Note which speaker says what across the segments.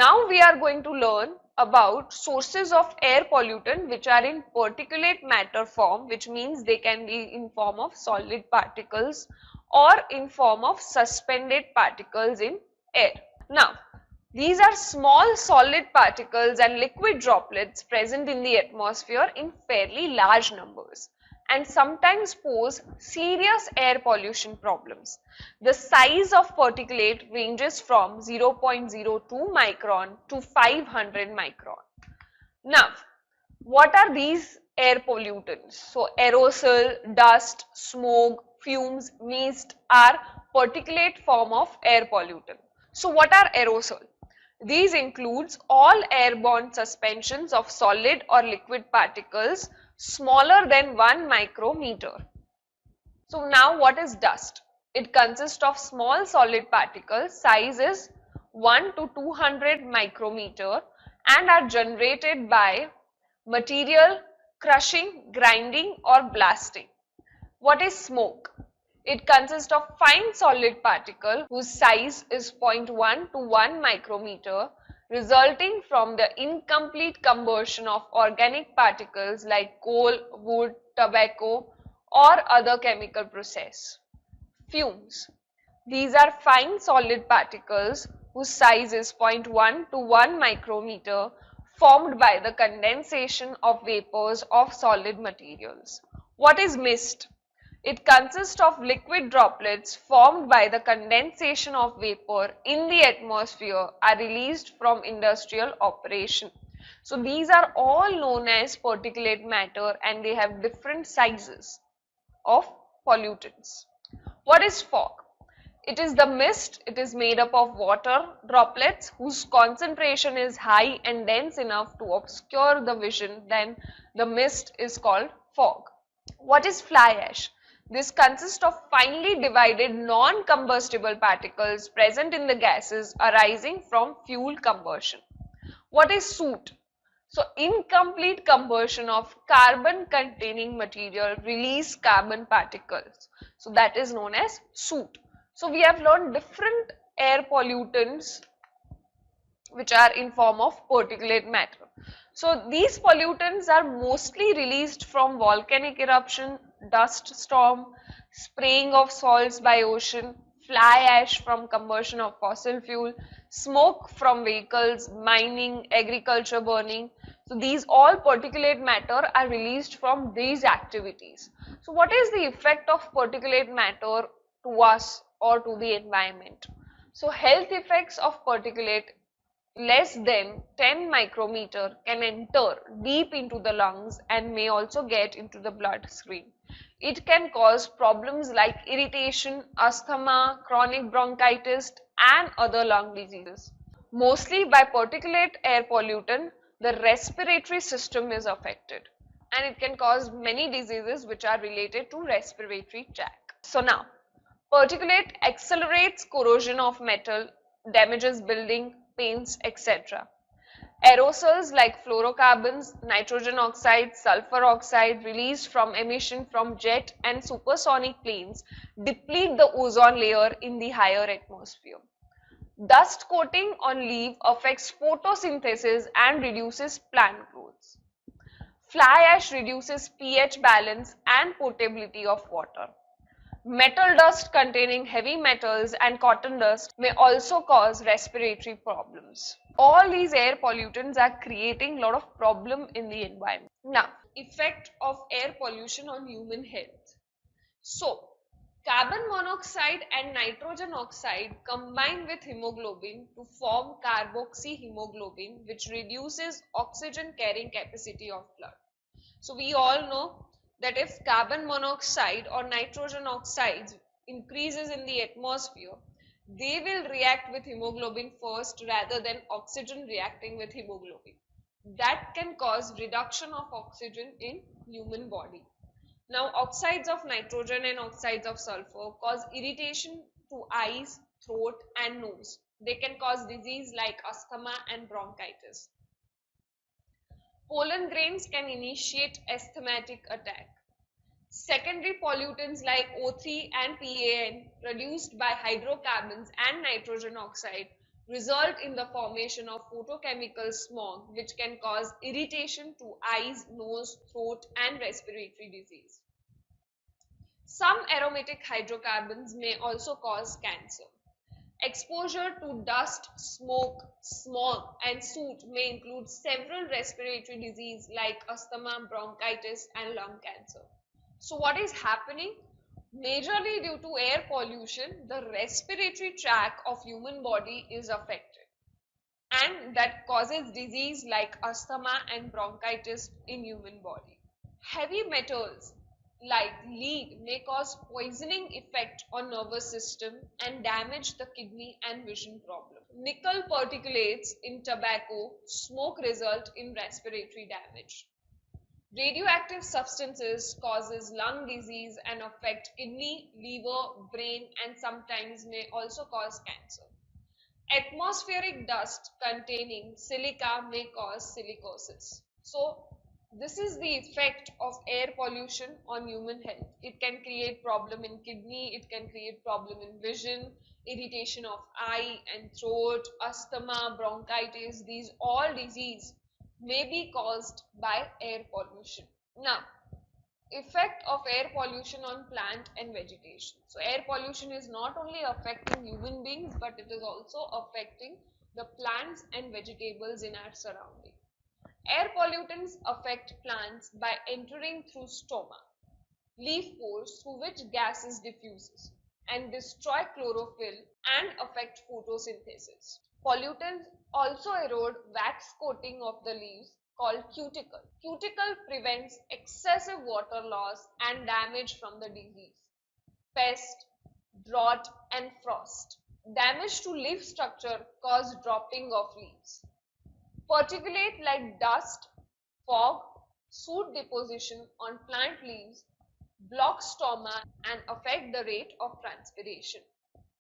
Speaker 1: Now we are going to learn about sources of air pollutant which are in particulate matter form, which means they can be in form of solid particles or in form of suspended particles in air. Now, these are small solid particles and liquid droplets present in the atmosphere in fairly large numbers and sometimes pose serious air pollution problems. The size of particulate ranges from 0.02 micron to 500 micron. Now, what are these air pollutants? So, aerosol, dust, smoke, fumes, mist are particulate form of air pollutant. So, what are aerosol? These includes all airborne suspensions of solid or liquid particles smaller than 1 micrometer. So now what is dust? It consists of small solid particles, size is 1 to 200 micrometer and are generated by material crushing, grinding or blasting. What is smoke? It consists of fine solid particle whose size is 0.1 to 1 micrometer resulting from the incomplete combustion of organic particles like coal, wood, tobacco or other chemical process. Fumes. These are fine solid particles whose size is 0.1 to 1 micrometer formed by the condensation of vapors of solid materials. What is mist? It consists of liquid droplets formed by the condensation of vapor in the atmosphere are released from industrial operation. So these are all known as particulate matter and they have different sizes of pollutants. What is fog? It is the mist. It is made up of water droplets whose concentration is high and dense enough to obscure the vision. Then the mist is called fog. What is fly ash? This consists of finely divided non-combustible particles present in the gases arising from fuel combustion. What is soot? So, incomplete combustion of carbon containing material release carbon particles. So, that is known as soot. So, we have learned different air pollutants which are in form of particulate matter. So, these pollutants are mostly released from volcanic eruption, dust storm, spraying of salts by ocean, fly ash from combustion of fossil fuel, smoke from vehicles, mining, agriculture burning. So, these all particulate matter are released from these activities. So, what is the effect of particulate matter to us or to the environment? So, health effects of particulate less than 10 micrometer can enter deep into the lungs and may also get into the bloodstream. It can cause problems like irritation, asthma, chronic bronchitis and other lung diseases. Mostly by particulate air pollutant, the respiratory system is affected and it can cause many diseases which are related to respiratory tract. So now, particulate accelerates corrosion of metal, damages building, paints, etc. Aerosols like fluorocarbons, nitrogen oxide, sulfur oxide released from emission from jet and supersonic planes deplete the ozone layer in the higher atmosphere. Dust coating on leaf affects photosynthesis and reduces plant growth. Fly ash reduces pH balance and potability of water. Metal dust containing heavy metals and cotton dust may also cause respiratory problems. All these air pollutants are creating a lot of problem in the environment. Now, effect of air pollution on human health. So, carbon monoxide and nitrogen oxide combine with hemoglobin to form carboxyhemoglobin, which reduces oxygen carrying capacity of blood. So, we all know that if carbon monoxide or nitrogen oxides increases in the atmosphere, they will react with hemoglobin first rather than oxygen reacting with hemoglobin. That can cause reduction of oxygen in human body. Now, oxides of nitrogen and oxides of sulfur cause irritation to eyes, throat and nose. They can cause disease like asthma and bronchitis. Pollen grains can initiate asthmatic attack. Secondary pollutants like O3 and PAN produced by hydrocarbons and nitrogen oxide result in the formation of photochemical smog, which can cause irritation to eyes, nose, throat, and respiratory disease. Some aromatic hydrocarbons may also cause cancer. Exposure to dust, smoke, smog, and soot may include several respiratory diseases like asthma, bronchitis, and lung cancer. So, what is happening? Majorly due to air pollution, the respiratory tract of human body is affected, and that causes disease like asthma and bronchitis in human body. Heavy metals like lead may cause poisoning effect on nervous system and damage the kidney and vision problem. Nickel particulates in tobacco smoke result in respiratory damage. Radioactive substances causes lung disease and affect kidney, liver, brain, and sometimes may also cause cancer. Atmospheric dust containing silica may cause silicosis. So, this is the effect of air pollution on human health. It can create problem in kidney, it can create problem in vision, irritation of eye and throat, asthma, bronchitis. These all disease may be caused by air pollution. Now, effect of air pollution on plant and vegetation. So air pollution is not only affecting human beings, but it is also affecting the plants and vegetables in our surrounding. Air pollutants affect plants by entering through stoma, leaf pores through which gases diffuses and destroy chlorophyll and affect photosynthesis. Pollutants also erode wax coating of the leaves called cuticle. Cuticle prevents excessive water loss and damage from the disease, pest, drought, and frost. Damage to leaf structure cause dropping of leaves. Particulate like dust, fog, soot deposition on plant leaves block stoma and affect the rate of transpiration.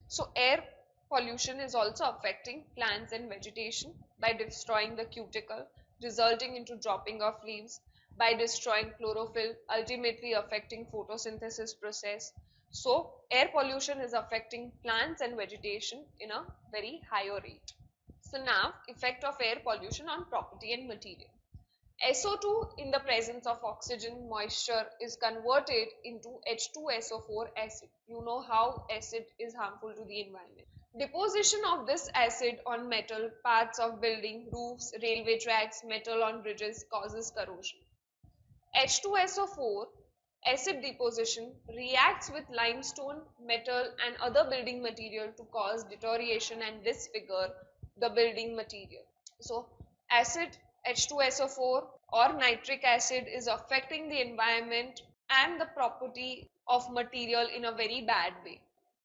Speaker 1: So air pollution is also affecting plants and vegetation by destroying the cuticle, resulting into dropping of leaves, by destroying chlorophyll, ultimately affecting photosynthesis process. So air pollution is affecting plants and vegetation in a very higher rate. So now, effect of air pollution on property and material. SO2 in the presence of oxygen moisture is converted into H2SO4 acid. You know how acid is harmful to the environment. Deposition of this acid on metal parts of building, roofs, railway tracks, metal on bridges causes corrosion. H2SO4 acid deposition reacts with limestone, metal and other building material to cause deterioration and disfigure the building material. So acid H2SO4 or nitric acid is affecting the environment and the property of material in a very bad way.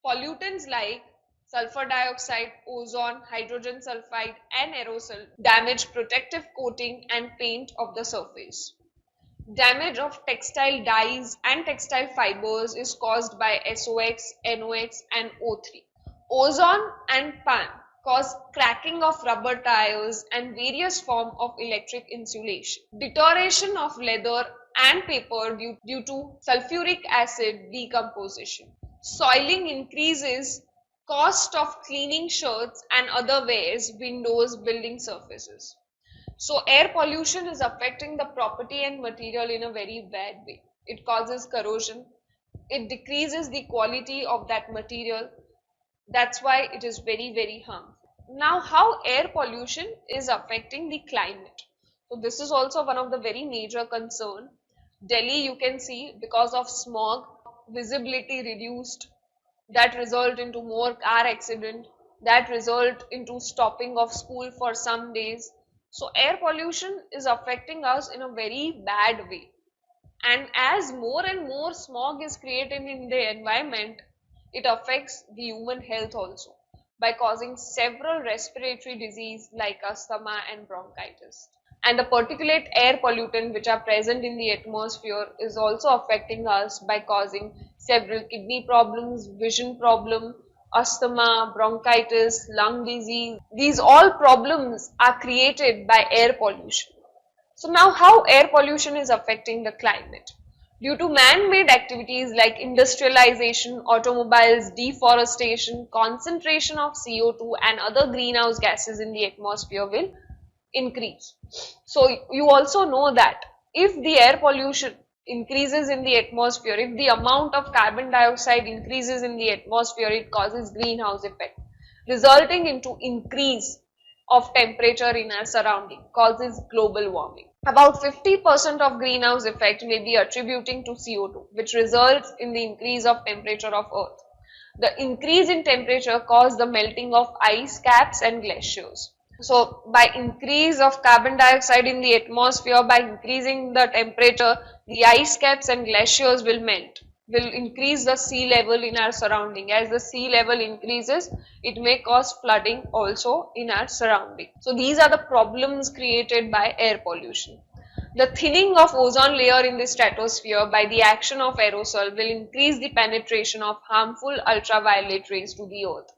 Speaker 1: Pollutants like sulfur dioxide, ozone, hydrogen sulfide and aerosol damage protective coating and paint of the surface. Damage of textile dyes and textile fibers is caused by SOx, NOx and O3. Ozone and PAN cause cracking of rubber tires and various forms of electric insulation. Deterioration of leather and paper due to sulfuric acid decomposition. Soiling increases cost of cleaning shirts and other wares, windows, building surfaces. So air pollution is affecting the property and material in a very bad way. It causes corrosion. It decreases the quality of that material. That's why it is very, very harmful. Now, how air pollution is affecting the climate. So this is also one of the very major concern. Delhi, you can see, because of smog, visibility reduced, that result into more car accident, that result into stopping of school for some days. So air pollution is affecting us in a very bad way. And as more and more smog is created in the environment, it affects the human health also by causing several respiratory diseases like asthma and bronchitis. And the particulate air pollutant which are present in the atmosphere is also affecting us by causing several kidney problems, vision problem, asthma, bronchitis, lung disease. These all problems are created by air pollution. So now how air pollution is affecting the climate. Due to man-made activities like industrialization, automobiles, deforestation, concentration of CO2 and other greenhouse gases in the atmosphere will increase. So you also know that if the air pollution increases in the atmosphere, if the amount of carbon dioxide increases in the atmosphere, it causes greenhouse effect, resulting into increase of temperature in our surrounding, causes global warming. About 50% of greenhouse effect may be attributing to CO2, which results in the increase of temperature of Earth. The increase in temperature causes the melting of ice caps and glaciers. So by increase of carbon dioxide in the atmosphere, by increasing the temperature, the ice caps and glaciers will melt, will increase the sea level in our surrounding. As the sea level increases, it may cause flooding also in our surrounding. So these are the problems created by air pollution. The thinning of ozone layer in the stratosphere by the action of aerosol will increase the penetration of harmful ultraviolet rays to the earth.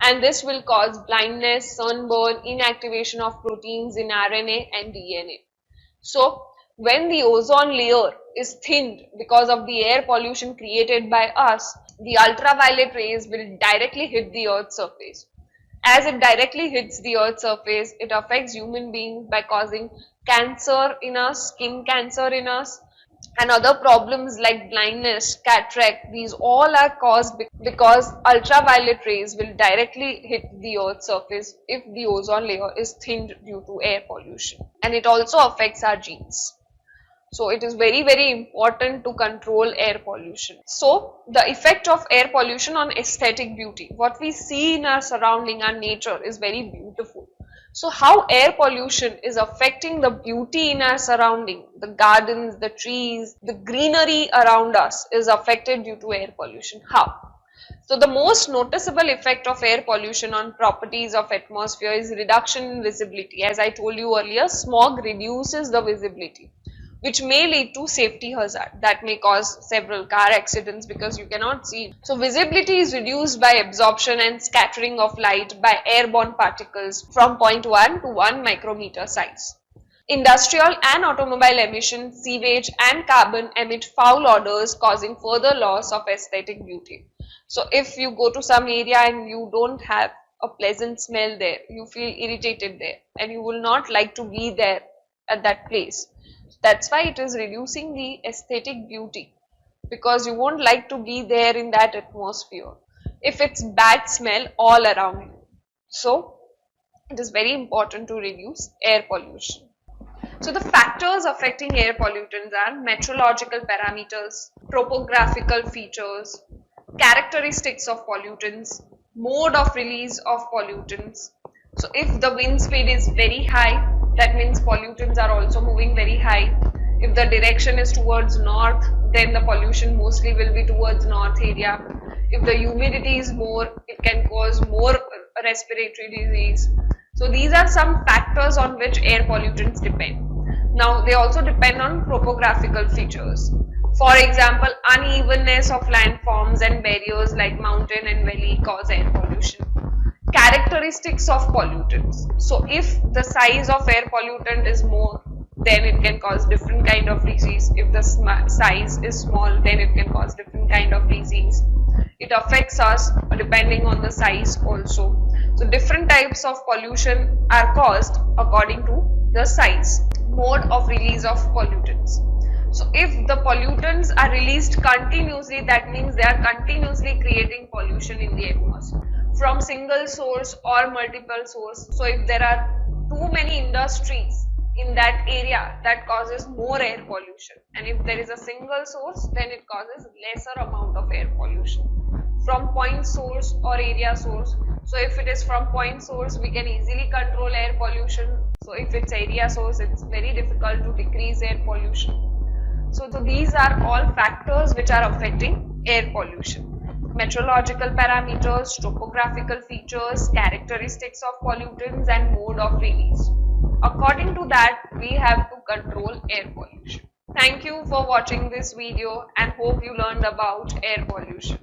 Speaker 1: And this will cause blindness, sunburn, inactivation of proteins in RNA and DNA. So when the ozone layer is thinned because of the air pollution created by us, the ultraviolet rays will directly hit the earth's surface. As it directly hits the earth's surface, it affects human beings by causing cancer in us, skin cancer in us, and other problems like blindness, cataract. These all are caused because ultraviolet rays will directly hit the earth's surface if the ozone layer is thinned due to air pollution. And it also affects our genes. So it is very, very important to control air pollution. So the effect of air pollution on aesthetic beauty. What we see in our surrounding, our nature is very beautiful. So how air pollution is affecting the beauty in our surrounding, the gardens, the trees, the greenery around us is affected due to air pollution. How? So the most noticeable effect of air pollution on properties of atmosphere is reduction in visibility. As I told you earlier, smog reduces the visibility, which may lead to safety hazard that may cause several car accidents because you cannot see. So visibility is reduced by absorption and scattering of light by airborne particles from 0.1 to 1 micrometer size. Industrial and automobile emission, sewage and carbon emit foul odors causing further loss of aesthetic beauty. So if you go to some area and you don't have a pleasant smell there, you feel irritated there and you will not like to be there at that place. That's why it is reducing the aesthetic beauty, because you won't like to be there in that atmosphere if it's bad smell all around you. So it is very important to reduce air pollution. So the factors affecting air pollutants are meteorological parameters, topographical features, characteristics of pollutants, mode of release of pollutants. So if the wind speed is very high, that means pollutants are also moving very high. If the direction is towards north, then the pollution mostly will be towards north area. If the humidity is more, it can cause more respiratory disease. So these are some factors on which air pollutants depend. Now they also depend on topographical features. For example, unevenness of landforms and barriers like mountain and valley cause air pollution. Characteristics of pollutants. So if the size of air pollutant is more, then it can cause different kind of disease. If the size is small, then it can cause different kind of disease. It affects us depending on the size also. So different types of pollution are caused according to the size. Mode of release of pollutants. So if the pollutants are released continuously, that means they are continuously creating pollution in the atmosphere from single source or multiple source. So if there are too many industries in that area, that causes more air pollution, and if there is a single source, then it causes lesser amount of air pollution from point source or area source. So if it is from point source, we can easily control air pollution. So if it's area source, it's very difficult to decrease air pollution. So these are all factors which are affecting air pollution. Meteorological parameters, topographical features, characteristics of pollutants and mode of release. According to that, we have to control air pollution. Thank you for watching this video and hope you learned about air pollution.